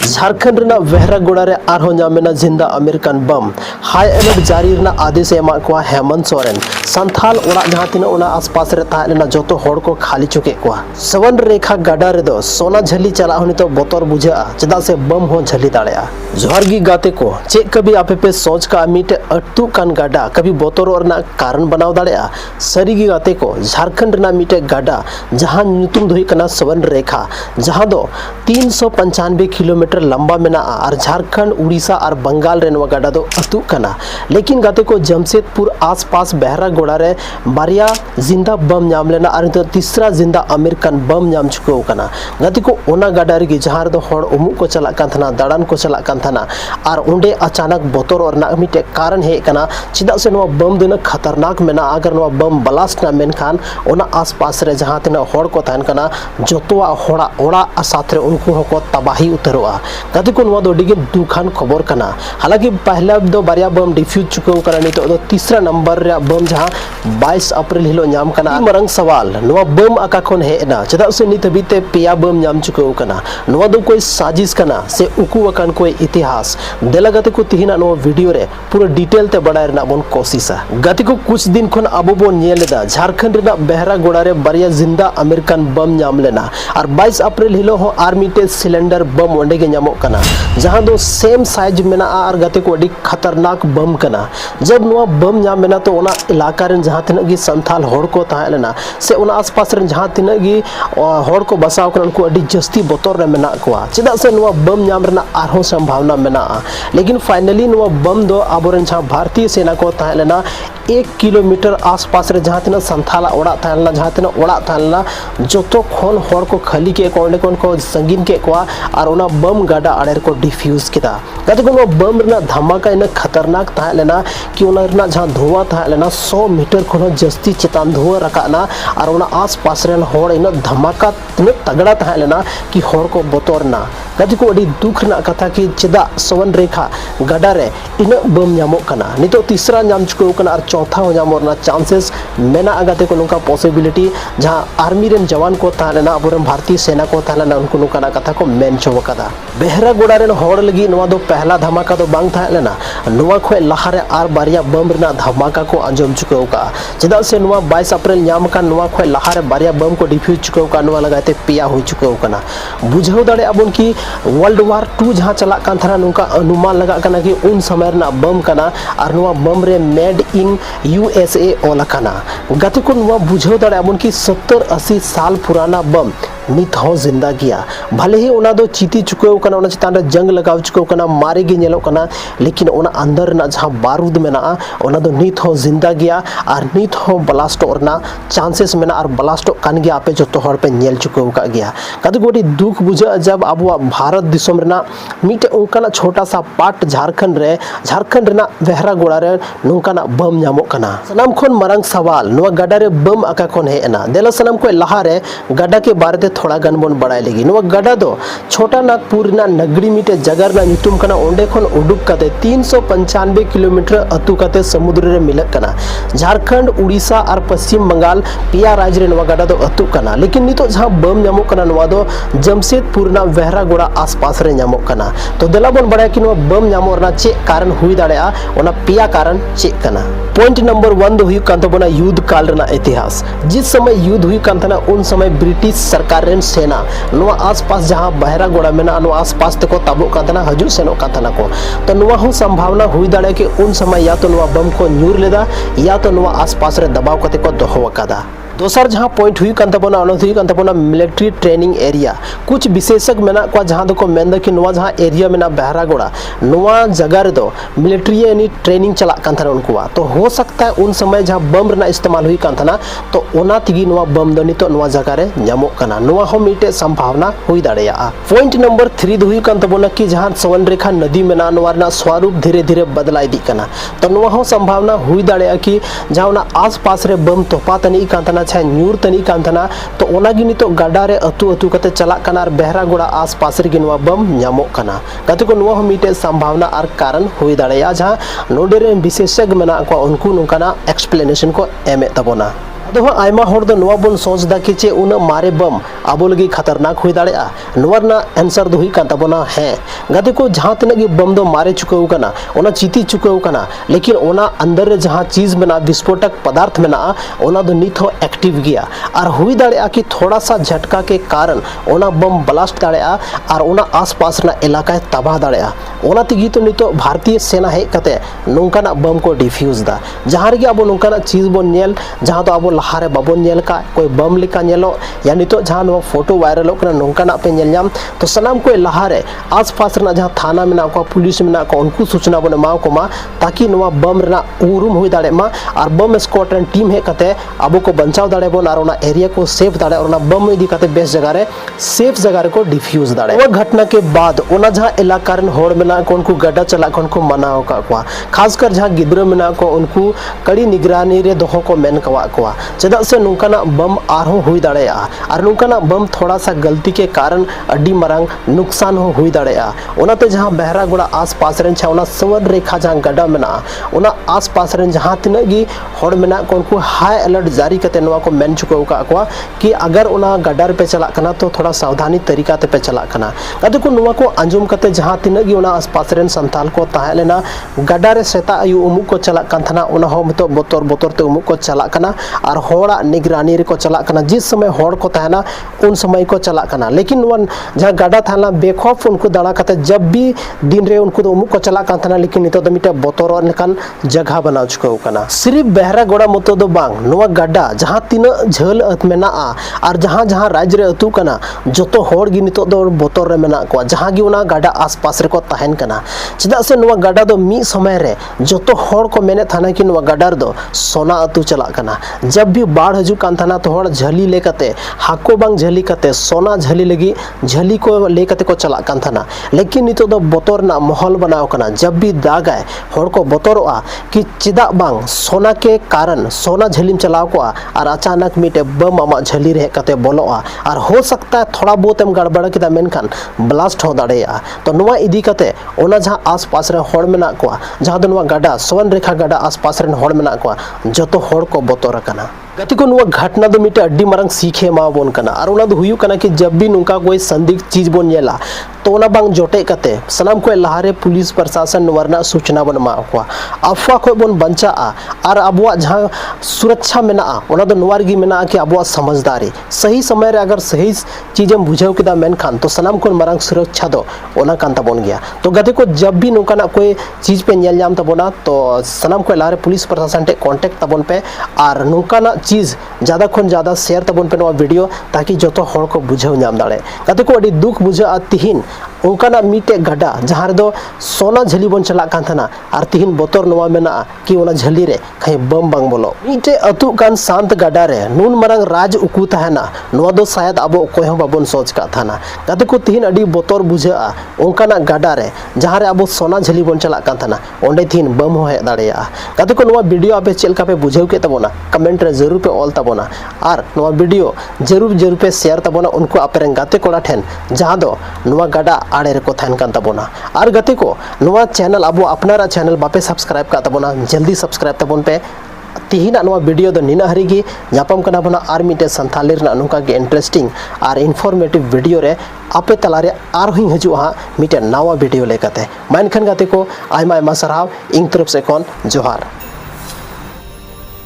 झारखंड वेहरागोड़ा रे आरहो नामेना जिंदा अमेरिकन बम high alert जारी आदेश एमा हेमंत सोरेन संथाल ओड़ा जहां तीना ओना आसपास रे ताहेना जोतो होड़ को खाली चुके सवन रेखा गाडा रे दो सोना झली चला हो नितो बोतर बुझा चेदा से बम हो झली दाड़ेया जोहर गी गाते को चे कभी आपे पे सोच का मीटे अटू कान गाडा कभी बोतर और कारण बनाव दाड़ेया सरी गी गाते को झारखंड रे मीटे गाडा जहां नुतुम दोही कना सवन रेखा जहां दो 395 किलोमीटर लंबा मेना और झारखंड उड़ीसा और बंगाल रे गाडा दो अतु कना लेकिन गाते को जमशेदपुर आसपास बहरागोड़ा रे बारिया जिंदा बम नाम लेना और तो तीसरा जिंदा अमेरिकन बम नाम चुको कना गाते को ओना गाडा रे जहां रे दो होड़ उमुक को चला कान थाना दाड़ान को चला कान थाना और उंडे अचानक बोतर और ना मिटे कारण हे कना चिदा से नो बम देना खतरनाक मेना अगर नो बम ब्लास्ट ना मेन खान ओना आसपास रे जहां तना होड़ को थान कना जोतवा होड़ा ओड़ा साथ रे उनको को तबाही उतरवा गाते को नो दोडी के दुखान खबर कना हालांकि पहला दो बारिया बम डिफ्यूज चुको कना नितो दो तीसरा नंबर रे बम जहां 22 अप्रैल हिलो नाम कना मरंग सवाल नो बम आका खन हेना चदा से नित बीते पिया बम नाम चुको कना नो दो कोई साजिश कना से उकु वकन कोई इतिहास देला गाते को तिहिना नो वीडियो रे पूरा डिटेल ते बडाय रना बन कोशिशा गाते को कुछ दिन खन अबो बन नेलेदा झारखंड रे बहरागोड़ा रे बारिया जिंदा अमेरिकन बम नाम लेना और 22 अप्रैल हिलो हो आर्मी ते सिलेंडर बम ओंडे के नामो कना जहां दो सेम साइज मेना और गाते को अडी खतरनाक बम कना जब नुआ बम नाम मेना तो ओना इलाका रे जहां तिना गी संथाल होड़ को ताहेलेना से ओना आसपास रे जहां तिना गी होड़ को बसाव कन उनको अडी जस्ती बोतर रे मेना कोआ चेदा से नुआ बम नाम रेना आरहो संभावना मेना लेकिन फाइनली नुआ बम दो आबोरन जहां भारतीय सेना को ताहेलेना 1 किलोमीटर आसपास रे जहां तिना संथाला ओड़ा ताहेलेना जहां तिना ओड़ा ताहेलेना जोतो खोन होड़ को खाली के कोंडे कोन को संगीन के कोआ और ओना बम गाडा आड़ेर को डिफ्यूज किदा गाते को बम रेना धमाका इन खतरनाक ताहेलेना कि ओना रेना जहां धुआं ताहेलेना 100 मीटर खन जस्ती चितान धुआं रकाना और ओना आसपास रेन होड़ इन धमाका तिना तगड़ा ताहेलेना कि होड़ को बोतरना गाते को अडी दुख ना कथा कि चेदा सवन रेखा गाडा रे इन बम नामो कना नितो तीसरा नाम चुको कना और चौथा हो नामोरना चांसेस मेना गाते को नुका पॉसिबिलिटी जहां आर्मी रेन जवान को ताहेलेना अबोरन भारतीय सेना को ताहेलेना उनको नुका कथा को मेन चो कदा बहरागोड़ा रेन होड़ लगी नवा दो पहला धमाका दो बांग थालेना नवा खय लहारे आर बारिया बम रेना धमाका को अंजम चुको का चेदा से नवा 22 अप्रैल नाम का नवा खय लहारे बारिया बम को डिफ्यूज चुको का नवा लगाते पिया हो चुको कना बुझाव दाड़े अबन की वर्ल्ड वार 2 जहां चला कान थाना नुका अनुमान लगा कना कि उन समय रेना बम कना और नवा बम रे मेड इन यूएसए ओला कना गाते को नवा बुझाव दाड़े अबन की 70-80 साल पुराना बम नित हो जिंदा गया भले ही ओना दो चीती चुको कना ओना चितान रे जंग लगाव चुको कना मारे गे नेलो कना लेकिन ओना अंदर ना जहां बारूद मेना ओना दो नित हो जिंदा गया और नित हो ब्लास्ट ओरना चांसेस मेना और ब्लास्ट कान गया आपे जतो हर पे नेल चुको का गया कद गोटी दुख बुझा जब अब भारत दिसम रेना मिटे उनका छोटा सा पार्ट झारखंड रेना बहरागोड़ा रे नुकाना बम नामो कना सनाम खन मरंग सवाल नुवा गाडा रे बम आका खन हेना देला सनाम को लहा रे गाडा के बारे ते थोड़ा गन बन बड़ाई लगी नुवा गाडा दो छोटा नागपुर ना नगरी मिटे जगर ना नितुम कना ओंडे खन उडुक कते 395 किलोमीटर अतु कते समुद्र रे मिलक कना झारखंड उड़ीसा और पश्चिम बंगाल पिया राज्य रे नुवा गाडा दो अतु कना लेकिन नितो जहां बम नामो कना नुवा दो जमशेदपुर ना बहरागोड़ा आसपास रे नामो कना तो देला बन बड़ाई कि नुवा बम नामो रना चे कारण हुई दाड़ेया ओना पिया कारण चे कना पॉइंट नंबर 1 दो हुई कान तबना युद्ध काल रेना इतिहास जिस समय युद्ध हुई कान तना उन समय ब्रिटिश सरकार रेन सेना नुआ आसपास जहां बहरागोड़ा मेना नुआ आसपास तको ताबो कान तना हजू सेनो कान तना को तो नुआ हो संभावना हुई दाड़े कि उन समय या तो नुआ बम को न्यूर लेदा या तो नुआ आसपास रे दबाव कते को दोहो वकादा दोसर जहां पॉइंट हुई कान तबना मिलिट्री ट्रेनिंग एरिया कुछ विशेषज्ञ मेना को जहां दो को मेन कि नुआ जहां एरिया मेना बहरागोड़ा नुआ जगह रे दो मिलिट्री यानी ट्रेनिंग चला कान था उनको तो हो सकता है उन समय जहां बम रेना इस्तेमाल हुई कान था तो ओना तिगी नुआ बम दो नितो नुआ जगह रे नामो कना नुआ हो मिटे संभावना हुई दाड़ेया पॉइंट नंबर 3 दो हुई कान तबना कि जहां सवन रेखा नदी मेना नुआ ना स्वरूप धीरे धीरे बदला इदी कना तो नुआ हो संभावना हुई दाड़ेया कि जहां ना आसपास रे बम तोपा तनी कान था छा न्यूर तनी कान थाना तो ओनागी नितो गाडा रे अतु अतु कते चला कना और बहरागोड़ा आसपास रे गिनवा बम नामो कना गाते को नुवा मिटे संभावना और कारण हुई दाड़ेया जहां नोडे रे विशेषज्ञ मेना को उनको नुकाना एक्सप्लेनेशन को एमे तबोना अदो आयमा हर दो नवा बन सोच दा कि चे उन मारे बम आबो लगी खतरनाक हुई दाड़ेआ नोरना आंसर दो हुई कान तबोना है गाते को जहां तिना की बम दो मारे चुकाऊ कना ओना चीती चुकाऊ कना लेकिन ओना अंदर जहां चीज मेना विस्फोटक पदार्थ मेना ओना दो नित हो एक्टिव गया और हुई दाड़ेआ कि थोड़ा सा झटका के कारण ओना बम ब्लास्ट दाड़ेआ और ओना आसपास ना इलाका तबाह दाड़ेआ ओना तिगी तो नितो भारतीय सेना हेज कते नोंकाना बम को डिफ्यूज दा जहां रे अब नोंकाना चीज बोन नेल जहां तो अब लहारे बाबन नेल का कोई बम लिका नेलो या नितो जहां फोटो वायरल होकना नोंकाना पे नेल नाम तो सनाम कोई लहारे आसपास रना जहां थाना में को पुलिस में को उनको सूचना बन एमाव को मा ताकि नवा बम रना उरुम हुई दाड़े मा और बम स्क्वाड टीम हे कते अब को बचाव दाड़े बन और एरिया को सेफ दाड़े और बम इदी कते बेस जगह रे सेफ जगह रे को डिफ्यूज दाड़े वो घटना के बाद ओना जहां इलाका रन होड़ मेना को उनको गड्डा चला को उनको मनाव का को खासकर जहां गिद्रा मेना को उनको कड़ी निगरानी रे दोहो को मेन कवा को चदा से नुकाना बम आरहो हुई दाड़ेया और नुकाना बम थोड़ा सा गलती के कारण अड्डी मरंग नुकसान हो हुई दाड़ेया ओनाते जहां बहरागुड़ा आसपास रेन छा ओना सवन रेखा जहां गड्डा मेना ओना आसपास रेन जहां तिना गी होड़ मेना को उनको हाई अलर्ट जारी कते नवा को मेन चुको का को कि अगर ओना गड्डा रे पे चला कना तो थोड़ा सावधानी तरीका ते पे चला कना कते को नवा को अंजुम कते जहां तिना गी ओना आसपास रेन संताल को ताहे लेना गड्डा रे सेता आयु उमुक को चला कान थाना ओना हो मतो बोतर बोतर ते उमुक को चला कना और होड़ा निगरानी रे को चला कना जिस समय होड़ को ताहना उन समय को चला कना लेकिन वन जहां गड्डा थाना बेखौफ उनको दड़ा कते जब भी दिन रे उनको तो उमुक को चला कान थाना लेकिन नितो दो मिटे बोतर लेकान जगह बना चुको कना सिर्फ बहरागुड़ा मतो दो बांग नवा गड्डा जहां तीना झल अत मेना और जहां जहां राज्य रे अतु कना जतो होड़ गी नितो दो बोतर रे मेना को जहां गी उना गड्डा आसपास रे को ताहन कना चदा से नवा गड्डा दो मी समय रे जतो होड़ को मेने थाना कि नवा गड्डा दो सोना अतु चला कना जब भी बाढ़ हजू कान थाना तो होड़ झली लेकते हाको बांग झली कते सोना झली लगी झली को लेकते को चला कान थाना लेकिन नितो दो बोतर ना माहौल बनाव कना जब भी दागाय होड़ को बोतरोआ कि चिदा बांग सोना के कारण सोना झलीम चलाव को और अचानक मिटे बम आमा झली रे कते बोलोआ और हो सकता है थोड़ा बहुत एम गड़बड़ किदा मेनखान ब्लास्ट हो दाड़ेया तो नवा इदी कते ओना जहां आसपास रे होड़ मेना को जहां दो नवा गड्डा सवन रेखा गड्डा आसपास रे होड़ मेना को जतो होड़ को बोतर कना गति को नुआ घटना दो मिटे अड्डी मरंग सीखे मा बोन कना और ओना दो हुयु कना कि जब भी नुका कोई संदिग्ध चीज बोन नेला तो ओना बांग जोटे कते सनाम को लहारे पुलिस प्रशासन वरना सूचना बन मा को अफवा को बोन बंचा और अबवा जहां सुरक्षा मेना ओना दो नुवार गी मेना कि अबवा समझदारी सही समय रे अगर सही चीज हम बुझाव किदा मेन खान तो सनाम को मरंग सुरक्षा दो ओना कांता बोन गया तो गति को जब भी नुका ना कोई चीज पे नेल जाम तबोना तो सनाम को लहारे पुलिस प्रशासन टे कांटेक्ट तबोन पे और नुका ना चीज ज्यादा खन ज्यादा शेयर तबन पे नवा वीडियो ताकि जतो होड़ को बुझाव नाम दाड़े कते को अडी दुख बुझा तिहिन उनकाना मीटे गड्डा जहां दो सोना झली बन चला कान थाना और तिहिन बोतर नवा मेना कि ओना झली रे खै बम बांग बोलो मीटे अतु कान शांत गड्डा रे नुन मरंग राज उकू ताहना नवा दो शायद अब कोय हम बाबन सोच का थाना कते को तिहिन अडी बोतर बुझा उनकाना गड्डा रे जहां रे अब सोना झली बन चला कान थाना ओंडे तिहिन बम हो हे दाड़ेया कते को नवा वीडियो आपे चेलका पे बुझाव के तबोना कमेंट रे जरूर पे ऑल तबोना और नवा वीडियो जरूर पे शेयर तबोना उनको आपरे गाते कोड़ा ठेन जहां दो नवा गड्डा आड़े रे को थान कान तबोना और गते को नवा चैनल अब अपनारा चैनल बापे सब्सक्राइब का तबोना जल्दी सब्सक्राइब तबोन पे तिहिना नवा वीडियो दो निना हरिगी जापम कना बना आर मिटे संथाली रना नुका के इंटरेस्टिंग और इन्फॉर्मेटिव वीडियो रे आपे तलारे आर हुई हजू हा मिटे नवा वीडियो लेकते मानखन गाते को आयमा आयमा सराव इंग तरफ से कोन जोहार।